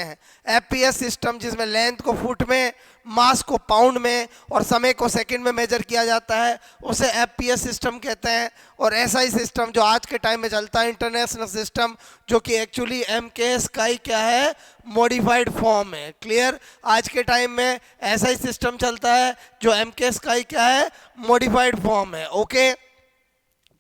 हैं। FPS system जिसमें length को फुट में, मास को पाउंड में और समय को सेकंड में मेजर किया जाता है, उसे एफपीएस सिस्टम कहते हैं। और एसआई सिस्टम जो आज के टाइम में चलता है, इंटरनेशनल सिस्टम, जो कि एक्चुअली एमकेएस का ही क्या है, मॉडिफाइड फॉर्म है। क्लियर, आज के टाइम में एसआई सिस्टम चलता है जो एमकेएस का ही क्या है, मॉडिफाइड फॉर्म है। ओके,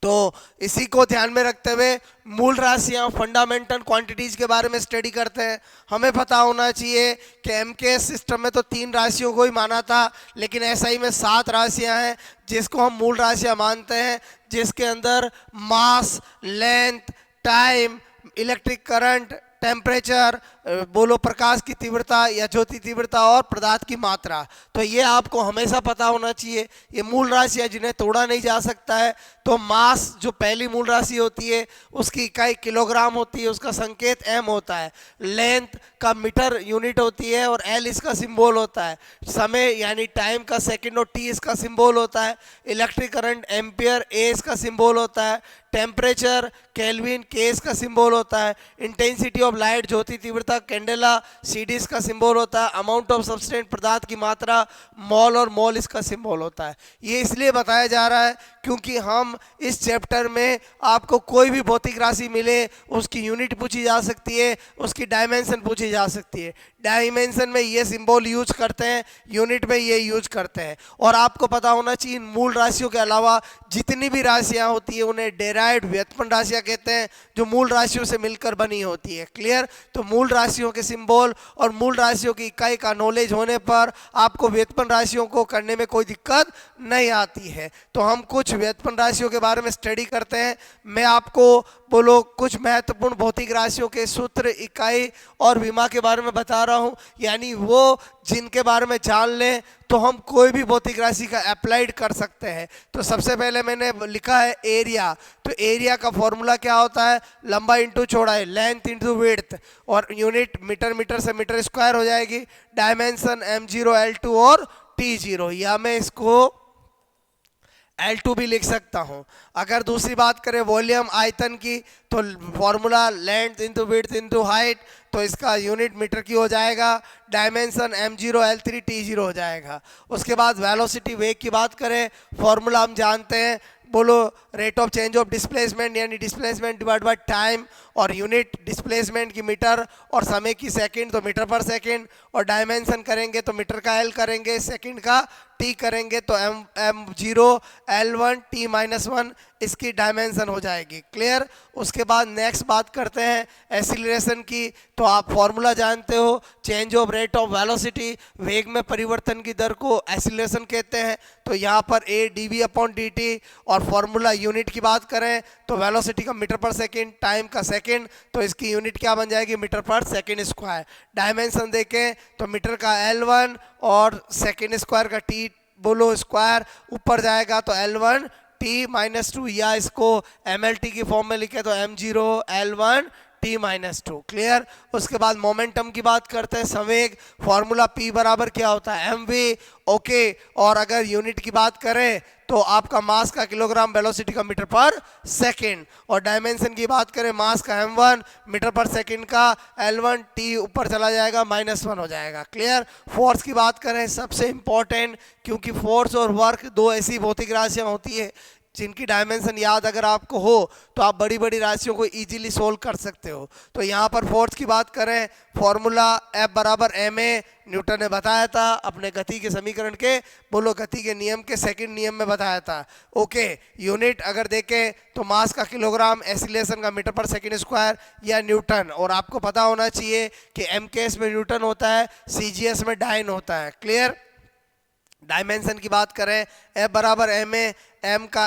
तो इसी को ध्यान में रखते हुए मूल राशियां, फंडामेंटल क्वांटिटीज के बारे में स्टडी करते हैं। हमें पता होना चाहिए कि एमकेएस सिस्टम में तो 3 राशियों को ही माना था, लेकिन एसआई में 7 राशियां हैं जिसको हम मूल राशियां मानते हैं, जिसके अंदर mass, length, time, electric current, temperature, बोलो प्रकाश की तीव्रता या ज्योति तीव्रता और पदार्थ की मात्रा। तो ये आपको हमेशा पता होना चाहिए। ये मूल राशि है जिन्हें तोड़ा नहीं जा सकता है। तो मास जो पहली मूल राशि होती है उसकी इकाई किलोग्राम होती है, उसका संकेत एम होता है। लेंथ का मीटर यूनिट होती है और एल इसका सिंबल होता है। समय यानी टाइम का सेकंड और टी इसका सिंबल होता है। इलेक्ट्रिक करंट एम्पियर ए इसका सिंबल होता है। टेम्परेचर केल्विन के इसका सिंबल होता है। इंटेंसिटी ऑफ लाइट ज्योति तीव्रता कैंडेला सीडी इसका सिंबल होता है। अमाउंट ऑफ सब्सटेंस पदार्थ की मात्रा मॉल और मोल इसका सिंबल होता है। ये इसलिए बताया जा रहा है क्योंकि हम इस चैप्टर में आपको कोई भी भौतिक राशि मिले उसकी यूनिट पूछी जा सकती है, उसकी डायमेंशन पूछी जा सकती है। डायमेंशन में ये सिंबल यूज करते हैं, यूनिट में ये यूज करते हैं। और आपको पता होना चाहिए मूल राशियों के अलावा जितनी भी राशियां होती है उन्हें डेराइव्ड व्युत्पन्न राशियां कहते हैं, जो मूल राशियों से मिलकर बनी होती है। क्लियर, तो मूल राशियों के सिंबल और मूल राशियों की इकाई का नॉलेज होने पर आपको व्युत्पन्न राशियों को करने में कोई दिक्कत नहीं आती है। तो हम कुछ व्युत्पन्न राशियों के बारे में स्टडी करते हैं। मैं आपको बोलो कुछ महत्वपूर्ण भौतिक राशियों के सूत्र, इकाई और विमा के बारे में बता रहा हूं, यानी वो जिनके बारे में जान लें तो हम कोई भी भौतिक राशि का अप्लाइड कर सकते हैं। तो सबसे पहले मैंने लिखा है एरिया। तो एरिया का फॉर्मूला क्या होता है, लंबाई इंटू चौड़ाई, लेंथ इंटू विड्थ, और यूनिट मीटर, मीटर से मीटर स्क्वायर हो जाएगी। डायमेंशन m0, l2 और t0, या मैं इसको L2 भी लिख सकता हूं। अगर दूसरी बात करें वॉल्यूम, आयतन की, तो formula length into width into height, तो इसका यूनिट मीटर की हो जाएगा। डायमेंशन m0, l3, t0 हो जाएगा। उसके बाद वेलोसिटी, वेग की बात करें, फॉर्मूला हम जानते हैं, बोलो rate of change of displacement यानी डिस्प्लेसमेंट डिवाइड बाय टाइम, और यूनिट डिस्प्लेसमेंट की मीटर और समय की सेकंड, तो मीटर पर सेकंड। और डायमेंशन करेंगे तो मीटर का एल करेंगे, सेकंड का टी करेंगे, तो m0 l1 t-1 इसकी डायमेंशन हो जाएगी। क्लियर, उसके बाद नेक्स्ट बात करते हैं एक्सीलरेशन की। तो आप फॉर्मूला जानते हो, change of rate of velocity, वेग में परिवर्तन की दर को एक्सीलरेशन कहते हैं। तो यहाँ पर a dv/dt, और फॉर्मूला यूनिट की बात करें तो वेलोसिटी का मीटर पर सेकंड, टाइम का सेकंड, तो इसकी यूनिट क्या बन जाएगी, मीटर पर सेकंड स्क्वायर। डायमेंशन देखें तो मीटर का l1 और सेकंड स्क्वायर का t बोलो स्क्वायर ऊपर जाएगा तो l1 t-2, या इसको mlt की फॉर्म में लिखे तो m0 l1 t-2। क्लियर, उसके बाद मोमेंटम की बात करते हैं, संवेग, फॉर्मूला p बराबर क्या होता है, mv। ओके, और अगर यूनिट की बात करें तो आपका मास का किलोग्राम, वेलोसिटी का मीटर पर सेकंड, और डायमेंशन की बात करें मास का m1, मीटर पर सेकंड का l1, t ऊपर चला जाएगा -1 हो जाएगा। क्लियर, फोर्स की बात करें सबसे इंपॉर्टेंट, क्योंकि फोर्स और वर्क दो ऐसी भौतिक राशियां होती है जिनकी डायमेंशन याद अगर आपको हो तो आप बड़ी बड़ी राशियों को इजीली सोल्व कर सकते हो। तो यहाँ पर फोर्स की बात करें, फॉर्मूला F बराबर ma, न्यूटन ने बताया था अपने गति के समीकरण के, बोलो गति के नियम के सेकंड नियम में बताया था। ओके, यूनिट अगर देखें तो मास का किलोग्राम, एक्सीलरेशन का मीटर पर सेकंड स्क्वायर या न्यूटन, और आपको पता होना चाहिए कि MKS में न्यूटन होता है, CGS में डाइन होता है। क्लियर, डायमेंशन की बात करें F बराबर ma, m का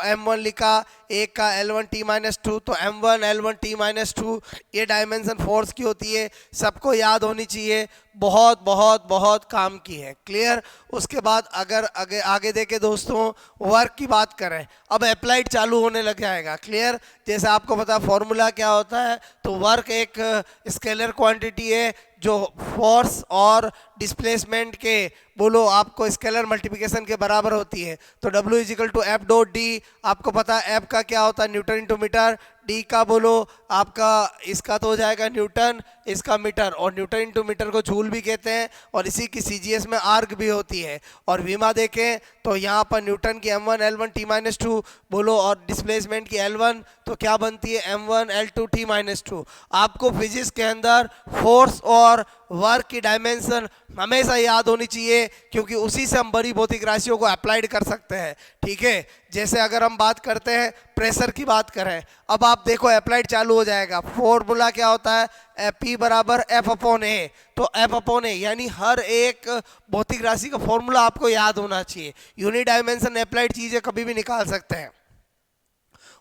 m1 लिखा, a का l1 t-2, तो m1 l1 t-2 ये डायमेंशन फोर्स की होती है, सबको याद होनी चाहिए, बहुत बहुत बहुत काम की है। क्लियर, उसके बाद अगर आगे देखे दोस्तों वर्क की बात करें, अब अप्लाइड चालू होने लग जाएगा। क्लियर, जैसे आपको पता फॉर्मूला क्या होता है, तो वर्क एक स्केलर क्वांटिटी है जो फोर्स और डिस्प्लेसमेंट के बोलो आपको स्केलर मल्टीप्लिकेशन के बराबर होती है। तो W = F.D, आपको पता है F का क्या होता है, न्यूटन इंटू मीटर, डी का बोलो आपका इसका तो हो जाएगा न्यूटन, इसका मीटर, और न्यूटन इंटू मीटर को जूल भी कहते हैं, और इसी की सीजीएस में आर्क भी होती है। और विमा देखें तो यहाँ पर न्यूटन की m1 L1 T-2 बोलो, और डिस्प्लेसमेंट की L1 तो क्या बनती है m1 L2 T-2। आपको फिजिक्स के अंदर फोर्स और वर्क की डायमेंशन हमेशा याद होनी चाहिए, क्योंकि उसी से हम बड़ी भौतिक राशियों को अप्लाइड कर सकते हैं। ठीक है, जैसे अगर हम बात करते हैं प्रेशर की बात करें, अब आप देखो अप्लाइड चालू हो जाएगा। फॉर्मूला क्या होता है, P बराबर F/A। तो F/A यानी हर एक भौतिक राशि का फॉर्मूला आपको याद होना चाहिए। यूनिट डायमेंशन अप्लाइड चीजें कभी भी निकाल सकते हैं।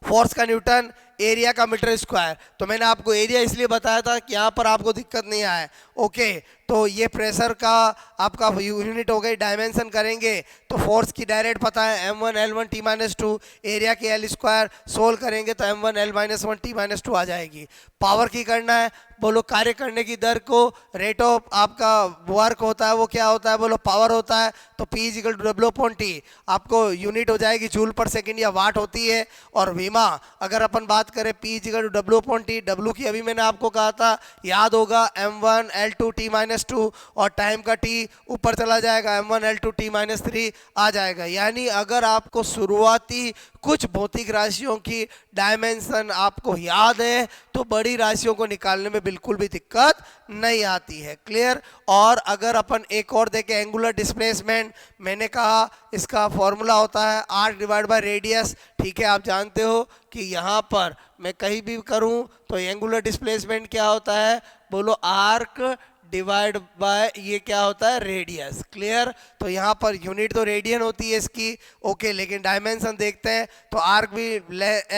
फोर्स का न्यूटन, एरिया का मीटर स्क्वायर। तो मैंने आपको एरिया इसलिए बताया था कि यहाँ पर आपको दिक्कत नहीं आए। ओके, तो ये प्रेशर का आपका यूनिट हो गई। डायमेंशन करेंगे तो फोर्स की डायरेक्ट पता है m1 L1 T-2, एरिया की L स्क्वायर सोल्व करेंगे तो m1 L-1 T-2 आ जाएगी। पावर की करना है, बोलो कार्य करने की दर को, रेट ऑफ आपका वर्क होता है वो क्या होता है, बोलो पावर होता है। तो P = W/T, आपको यूनिट हो जाएगी जूल पर सेकेंड या वाट होती है। और विमा अगर अपन बात करें P = W/T, W की अभी मैंने आपको कहा था याद होगा m1 L2 T-2, और टाइम का T ऊपर चला जाएगा m1 L2 T-3 आ जाएगा। यानी अगर आपको शुरुआती कुछ भौतिक राशियों की डायमेंशन आपको याद है तो बड़ी राशियों को निकालने में बिल्कुल भी दिक्कत नहीं आती है। क्लियर। और अगर अपन एक और देखें एंगुलर डिस्प्लेसमेंट, मैंने कहा इसका फॉर्मूला होता है आर्क डिवाइड बाय रेडियस। ठीक है, आप जानते हो कि यहाँ पर मैं कहीं भी करूँ तो एंगुलर डिस्प्लेसमेंट क्या होता है, बोलो आर्क डिवाइड बाय ये क्या होता है, रेडियस। क्लियर। तो यहाँ पर यूनिट तो रेडियन होती है इसकी। ओके, लेकिन डायमेंशन देखते हैं तो आर्क भी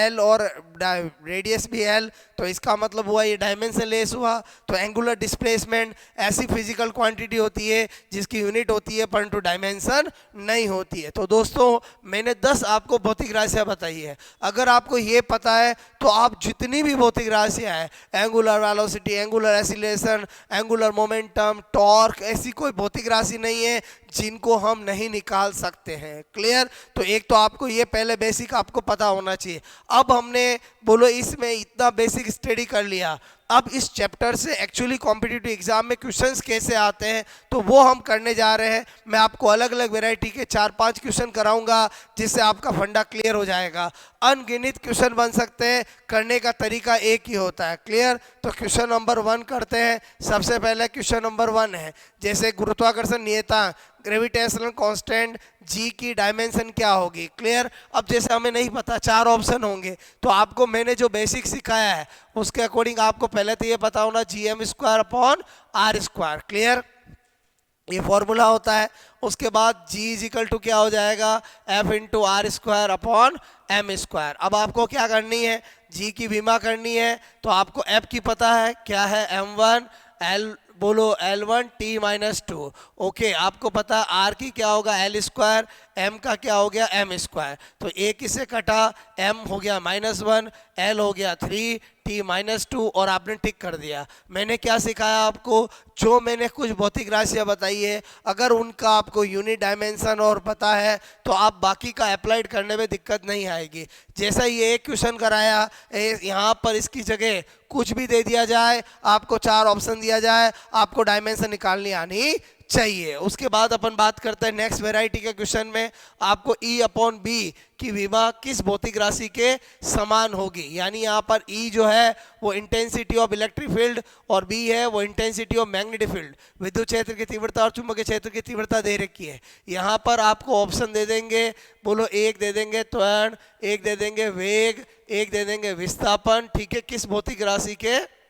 L और रेडियस भी L, तो इसका मतलब हुआ ये डायमेंशन लेस हुआ। तो एंगुलर डिस्प्लेसमेंट ऐसी फिजिकल क्वांटिटी होती है जिसकी यूनिट होती है परंतु डायमेंशन नहीं होती है। तो दोस्तों मैंने 10 आपको भौतिक राशियाँ बताई है। अगर आपको ये पता है तो आप जितनी भी भौतिक राशियाँ हैं, angular velocity, angular acceleration, angular momentum, torque, ऐसी कोई भौतिक राशि नहीं है जिनको हम नहीं निकाल सकते हैं। क्लियर। तो एक तो आपको ये पहले बेसिक आपको पता होना चाहिए। अब हमने बोलो इसमें इतना बेसिक स्टडी कर लिया, अब इस चैप्टर से एक्चुअली कॉम्पिटिटिव एग्जाम में क्वेश्चंस कैसे आते हैं तो वो हम करने जा रहे हैं। मैं आपको अलग अलग वैरायटी के 4-5 क्वेश्चन कराऊंगा जिससे आपका फंडा क्लियर हो जाएगा। अनगिनत क्वेश्चन बन सकते हैं, करने का तरीका एक ही होता है। क्लियर। तो क्वेश्चन नंबर 1 करते हैं। सबसे पहले क्वेश्चन नंबर 1 है, जैसे गुरुत्वाकर्षण नियतांक ग्रेविटेशनल कांस्टेंट जी की डायमेंशन क्या होगी। क्लियर। अब जैसे हमें नहीं पता, 4 ऑप्शन होंगे, तो आपको मैंने जो बेसिक सिखाया है उसके अकॉर्डिंग आपको पहले तो ये पता होना gm²/r²। क्लियर, ये फॉर्मूला होता है। उसके बाद G = क्या हो जाएगा, F×r²/m²। अब आपको क्या करनी है, G की विमा करनी है, तो आपको F की पता है क्या है, m1 L बोलो L1 T-2। ओके, आपको पता है R की क्या होगा L², M का क्या हो गया M²। तो एक किससे कटा, M हो गया -1, L हो गया 3, T-2 और आपने टिक कर दिया। मैंने क्या सिखाया आपको, जो मैंने कुछ भौतिक राशियाँ बताई है अगर उनका आपको यूनिट डायमेंशन और पता है तो आप बाकी का अप्लाइड करने में दिक्कत नहीं आएगी। जैसा ये एक क्वेश्चन कराया, यहाँ पर इसकी जगह कुछ भी दे दिया जाए, आपको 4 ऑप्शन दिया जाए, आपको डायमेंशन निकालनी आनी चाहिए। उसके बाद अपन बात करते हैं नेक्स्ट वैरायटी के क्वेश्चन में, आपको E/B की विमा किस भौतिक राशि के समान होगी। यानी यहाँ पर E जो है वो इंटेंसिटी ऑफ इलेक्ट्रिक फील्ड और B है वो इंटेंसिटी ऑफ मैग्नेटिक फील्ड, विद्युत क्षेत्र की तीव्रता और चुंबकीय क्षेत्र की तीव्रता दे रखी है। यहाँ पर आपको ऑप्शन दे देंगे, बोलो 1 दे देंगे त्वरण, 1 दे देंगे वेग, 1 दे देंगे विस्थापन। ठीक है, किस भौतिक राशि के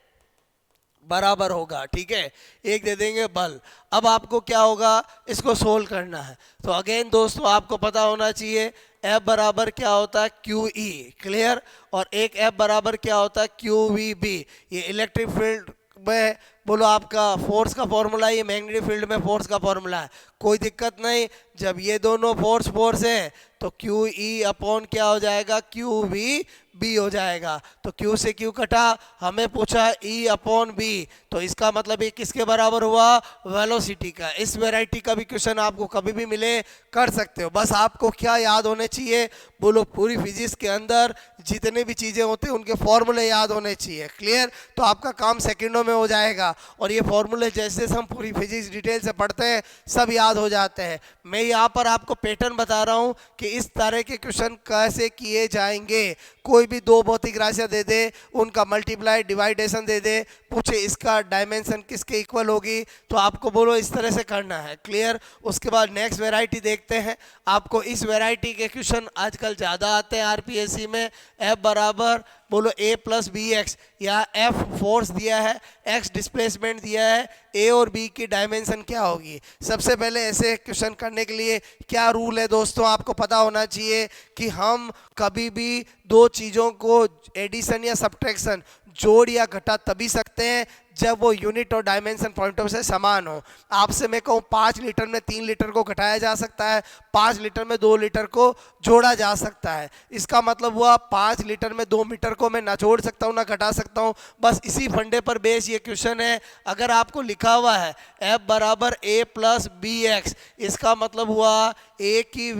बराबर होगा। ठीक है, 1 दे देंगे बल। अब आपको क्या होगा, इसको सोल्व करना है। तो अगेन दोस्तों आपको पता होना चाहिए F बराबर क्या होता है, QE। क्लियर। और एक F बराबर क्या होता है, QVB। ये इलेक्ट्रिक फील्ड में बोलो आपका फोर्स का फॉर्मूला, ये मैग्नेटिक फील्ड में फोर्स का फॉर्मूला है, कोई दिक्कत नहीं। जब ये दोनों फोर्स है तो क्यू ई अपॉन क्या हो जाएगा, क्यू वी बी हो जाएगा। तो क्यू से क्यू कटा, हमें पूछा ई अपॉन बी, तो इसका मतलब ये किसके बराबर हुआ, वेलोसिटी का। इस वैरायटी का भी क्वेश्चन आपको कभी भी मिले कर सकते हो। बस आपको क्या याद होने चाहिए, बोलो पूरी फिजिक्स के अंदर जितने भी चीज़ें होते हैं उनके फॉर्मूले याद होने चाहिए। क्लियर? तो आपका काम सेकंडों में हो जाएगा, और ये फॉर्मूले जैसे हम पूरी फिजिक्स डिटेल से पढ़ते हैं सब याद हो जाते हैं। मैं यहाँ पर आपको पैटर्न बता रहा हूँ कि इस तरह के क्वेश्चन कैसे किए जाएंगे। कोई भी दो भौतिक राशियाँ दे दे, उनका मल्टीप्लाई डिवाइडेशन दे दे, पूछे इसका डायमेंशन किसके इक्वल होगी, तो आपको बोलो इस तरह से करना है। क्लियर? उसके बाद नेक्स्ट वैरायटी देखते हैं। आपको इस वैरायटी के क्वेश्चन आजकल ज़्यादा आते हैं आरपीएससी में। एफ बराबर बोलो ए प्लस बी एक्स, या एफ फोर्स दिया है, एक्स डिस्प्लेसमेंट दिया है, ए और बी की डायमेंशन क्या होगी। सबसे पहले ऐसे क्वेश्चन करने के लिए क्या रूल है दोस्तों, आपको पता होना चाहिए कि हम कभी भी दो चीज़ों को एडिशन या सब्ट्रैक्शन, जोड़ या घटा तभी सकते हैं जब वो यूनिट और डायमेंशन पॉइंट ऑफ से समान हो। आपसे मैं कहूँ 5 लीटर में 3 लीटर को घटाया जा सकता है, 5 लीटर में 2 लीटर को जोड़ा जा सकता है। इसका मतलब हुआ 5 लीटर में 2 मीटर को मैं ना जोड़ सकता हूँ ना घटा सकता हूँ। बस इसी फंडे पर बेस ये क्वेश्चन है। अगर आपको लिखा हुआ है एफ बराबर ए प्लस बी एक्स, इसका मतलब हुआ ए की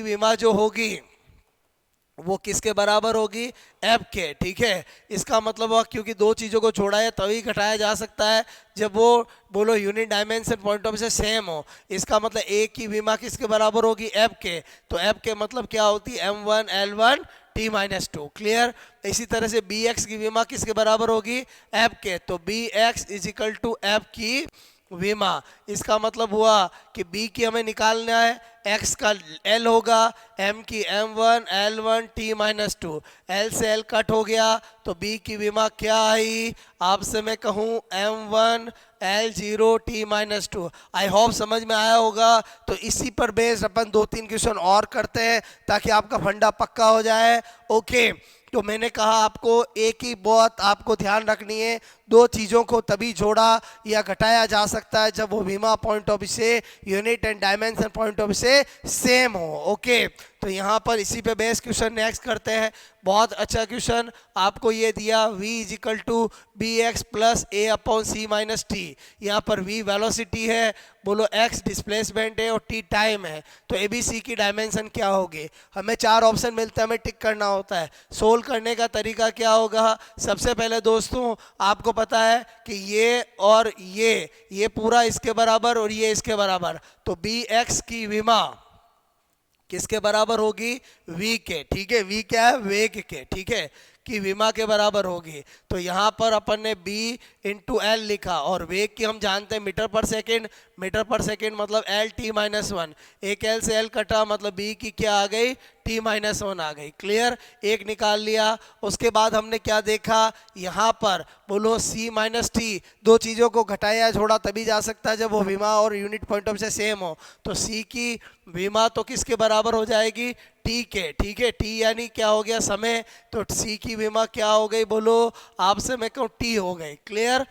विमा जो होगी वो किसके बराबर होगी, एफ के। ठीक है, इसका मतलब हुआ क्योंकि दो चीज़ों को जोड़ा है तभी घटाया जा सकता है जब वो बोलो यूनिट डायमेंशन पॉइंट ऑफ से सेम हो। इसका मतलब ए की विमा किसके बराबर होगी, एफ के। तो एफ के मतलब क्या होती है, m1 l1 t-2। क्लियर? इसी तरह से बी एक्स की विमा किसके बराबर होगी, एफ के। तो B X is equal to F की विमा। इसका मतलब हुआ कि b की हमें निकालना है, x का l होगा, m की m1 l1 t-2, l से l कट हो गया तो b की विमा क्या आई, आपसे मैं कहूँ m1 l0 t-2। I hope समझ में आया होगा। तो इसी पर बेस्ड अपन 2-3 क्वेश्चन और करते हैं ताकि आपका फंडा पक्का हो जाए। ओके, तो मैंने कहा आपको एक ही बात आपको ध्यान रखनी है, दो चीज़ों को तभी जोड़ा या घटाया जा सकता है जब वो विमा पॉइंट ऑफ से unit and dimension point of से सेम हो। ओके, तो यहाँ पर इसी पे बेस क्वेश्चन नेक्स्ट करते हैं। बहुत अच्छा क्वेश्चन आपको ये दिया, v is equal to B X plus A upon C minus T. यहाँ पर v वेलोसिटी है, बोलो x डिस्प्लेसमेंट है और t टाइम है। तो ए बी सी की डायमेंशन क्या होगी, हमें 4 ऑप्शन मिलते हैं, हमें टिक करना होता है। सोल्व करने का तरीका क्या होगा, सबसे पहले दोस्तों आपको पता है कि ये और ये पूरा इसके बराबर और ये इसके बराबर, तो बी एक्स की विमा किसके बराबर होगी, v के। ठीक है, v क्या है, वेग के। ठीक है, की विमा के बराबर होगी। तो यहाँ पर अपन ने b इंटू एल लिखा, और वेग की हम जानते हैं मीटर पर सेकेंड मतलब l t-1। एक l से l कटा मतलब b की क्या आ गई, t-1 आ गई। क्लियर? एक निकाल लिया। उसके बाद हमने क्या देखा, यहाँ पर बोलो c माइनस टी, दो चीज़ों को घटाया जोड़ा तभी जा सकता है जब वो विमा और यूनिट पॉइंट ऑफ से सेम हो। तो c की विमा तो किसके बराबर हो जाएगी, t के। ठीक है, t यानी क्या हो गया, समय, तो c की विमा क्या हो गई, बोलो आपसे मैं कहूँ t हो गई। क्लियर?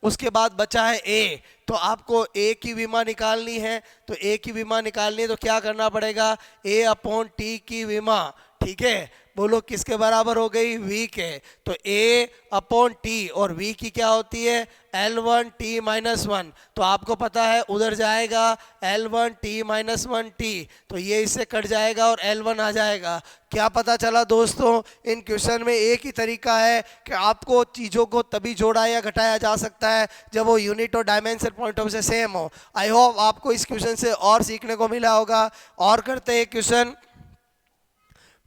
उसके बाद बचा है a, तो आपको a की विमा निकालनी है। तो a की विमा निकालनी है तो क्या करना पड़ेगा, a अपॉन t की विमा। ठीक है, बोलो किसके बराबर हो गई, v के। तो a अपॉन t और v की क्या होती है, l1 t-1। तो आपको पता है उधर जाएगा l1 t-1 t, तो ये इससे कट जाएगा और l1 आ जाएगा। क्या पता चला दोस्तों, इन क्वेश्चन में एक ही तरीका है कि आपको चीज़ों को तभी जोड़ा या घटाया जा सकता है जब वो यूनिट और डायमेंशन पॉइंट ऑफ से सेम हो। आई होप आपको इस क्वेश्चन से और सीखने को मिला होगा। और करते हैं क्वेश्चन।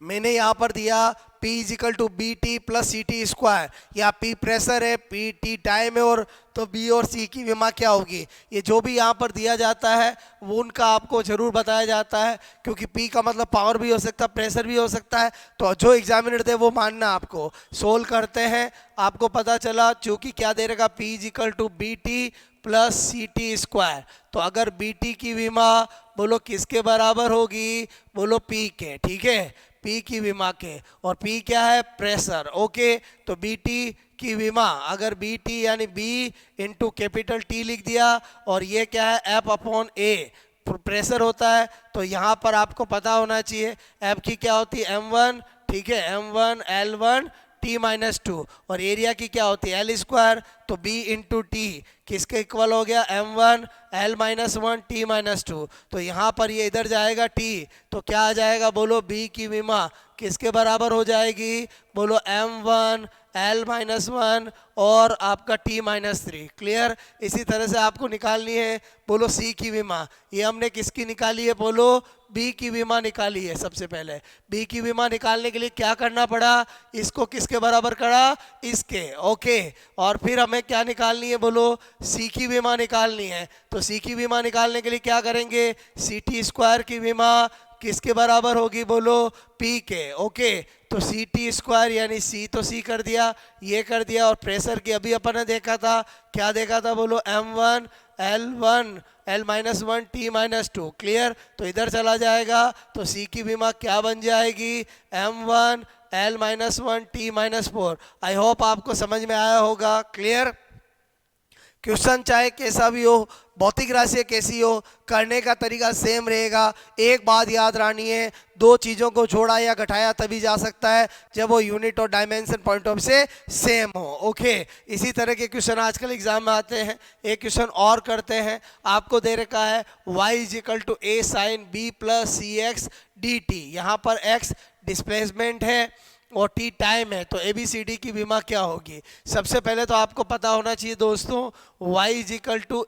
मैंने यहाँ पर दिया P is equal to B T plus C T square, या P प्रेशर है, P टी टाइम है, और तो B और C की विमा क्या होगी। ये जो भी यहाँ पर दिया जाता है वो उनका आपको जरूर बताया जाता है, क्योंकि P का मतलब पावर भी हो सकता है, प्रेशर भी हो सकता है, तो जो एग्जामिनर दे वो मानना आपको। सोल्व करते हैं, आपको पता चला चूँकि क्या दे रहेगा, P is equal to B T plus C T square. तो अगर बी टी की विमा बोलो किसके बराबर होगी, बोलो P के। ठीक है, P की विमा के, और P क्या है, प्रेशर। ओके, तो BT की विमा, अगर BT यानी B इंटू कैपिटल T लिख दिया, और ये क्या है, F अपॉन A प्रेशर होता है। तो यहाँ पर आपको पता होना चाहिए F की क्या होती है, M1, ठीक है, M1 L1 T-2, और एरिया की क्या होती है, L स्क्वायर। तो B इंटू T किसके इक्वल हो गया, M1 L-1 T-2। तो यहाँ पर ये इधर जाएगा T, तो क्या आ जाएगा, बोलो B की विमा किसके बराबर हो जाएगी, बोलो M1 L-1 और आपका T-3। क्लियर। इसी तरह से आपको निकालनी है, बोलो C की विमा। ये हमने किसकी निकाली है, बोलो B की विमा निकाली है। सबसे पहले B की विमा निकालने के लिए क्या करना पड़ा, इसको किसके बराबर करा, इसके। ओके, और फिर हमें क्या निकालनी है, बोलो C की विमा निकालनी है। तो C की विमा निकालने के लिए क्या करेंगे, CT² की विमा किसके बराबर होगी, बोलो P के। ओके, तो CT² यानी C तो C कर दिया, ये कर दिया, और प्रेशर की अभी अपन ने देखा था, क्या देखा था, बोलो M1 L1 L-1 T-2। Clear. तो इधर चला जाएगा, तो C की विमा क्या बन जाएगी, M1 L-1 T-4। I hope आपको समझ में आया होगा। क्लियर। क्वेश्चन चाहे कैसा भी हो, भौतिक राशि कैसी हो, करने का तरीका सेम रहेगा। एक बात याद रखनी है, दो चीज़ों को जोड़ा या घटाया तभी जा सकता है जब वो यूनिट और डायमेंशन पॉइंट ऑफ से सेम हो। ओके, इसी तरह के क्वेश्चन आजकल एग्जाम में आते हैं। एक क्वेश्चन और करते हैं, आपको दे रखा है y = a sin b + cx dt। यहाँ पर x डिस्प्लेसमेंट है और T टाइम है, तो ABCD की विमा क्या होगी। सबसे पहले तो आपको पता होना चाहिए दोस्तों, y =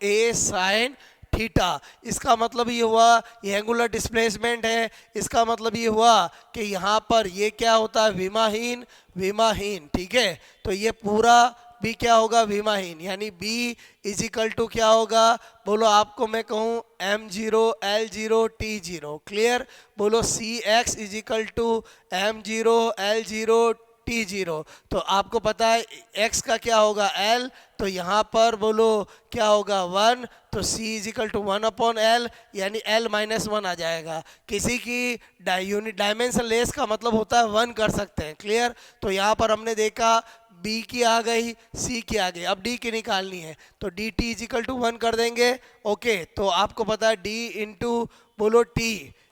a sin थीटा। इसका मतलब ये हुआ, ये एंगुलर डिस्प्लेसमेंट है। इसका मतलब ये हुआ कि यहाँ पर ये क्या होता है, विमाहीन, विमाहीन। ठीक है, तो ये पूरा B क्या होगा, विमाहीन, यानी B = क्या होगा, बोलो आपको मैं कहूँ M0 L0 T0। क्लियर। बोलो CX = M0 L0 T0। तो आपको पता है x का क्या होगा, L, तो यहाँ पर बोलो क्या होगा, 1, तो C = 1/L यानी L-1 आ जाएगा। किसी की यूनिट डायमेंशन लेस का मतलब होता है 1 कर सकते हैं। क्लियर। तो यहाँ पर हमने देखा B की आ गई, C की आ गई, अब D की निकालनी है, तो dt = 1 कर देंगे। ओके, तो आपको पता है D इंटू बोलो T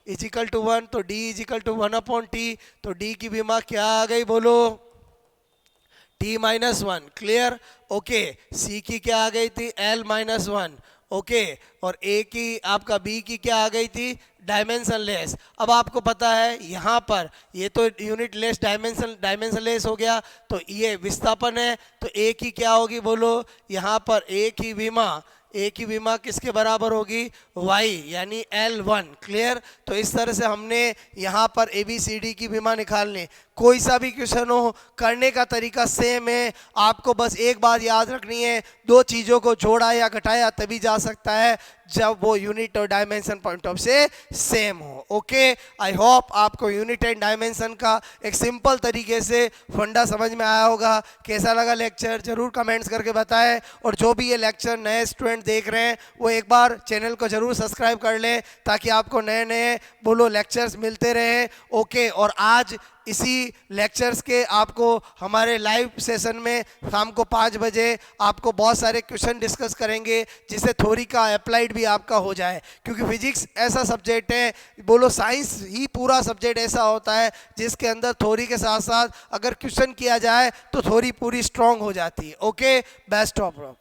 = 1, तो D = 1/T। तो D की विमा क्या आ गई, बोलो T-1। क्लियर। ओके, C की क्या आ गई थी, L-1। ओके, और A की, आपका B की क्या आ गई थी, डायमेंशन लेस। अब आपको पता है यहाँ पर ये तो यूनिट लेस डायमेंशन लेस हो गया, तो ये विस्थापन है, तो A की क्या होगी, बोलो यहाँ पर A की विमा किसके बराबर होगी, y यानी L1। क्लियर। तो इस तरह से हमने यहाँ पर ABCD की विमा निकालनी। कोई सा भी क्वेश्चन हो, करने का तरीका सेम है। आपको बस एक बात याद रखनी है, दो चीज़ों को जोड़ा या घटाया तभी जा सकता है जब वो यूनिट और डायमेंशन पॉइंट ऑफ से सेम हो। ओके, आई होप आपको यूनिट एंड डायमेंशन का एक सिंपल तरीके से फंडा समझ में आया होगा। कैसा लगा लेक्चर, जरूर कमेंट्स करके बताएं। और जो भी ये लेक्चर नए स्टूडेंट देख रहे हैं, वो एक बार चैनल को जरूर सब्सक्राइब कर लें, ताकि आपको नए नए बोलो लेक्चर्स मिलते रहें। ओके, और आज इसी लेक्चर्स के आपको हमारे लाइव सेशन में शाम को 5 बजे आपको बहुत सारे क्वेश्चन डिस्कस करेंगे, जिससे थ्योरी का अप्लाइड भी आपका हो जाए। क्योंकि फिजिक्स ऐसा सब्जेक्ट है, बोलो साइंस ही पूरा सब्जेक्ट ऐसा होता है जिसके अंदर थ्योरी के साथ साथ अगर क्वेश्चन किया जाए तो थ्योरी पूरी स्ट्रांग हो जाती है। Okay, best of luck.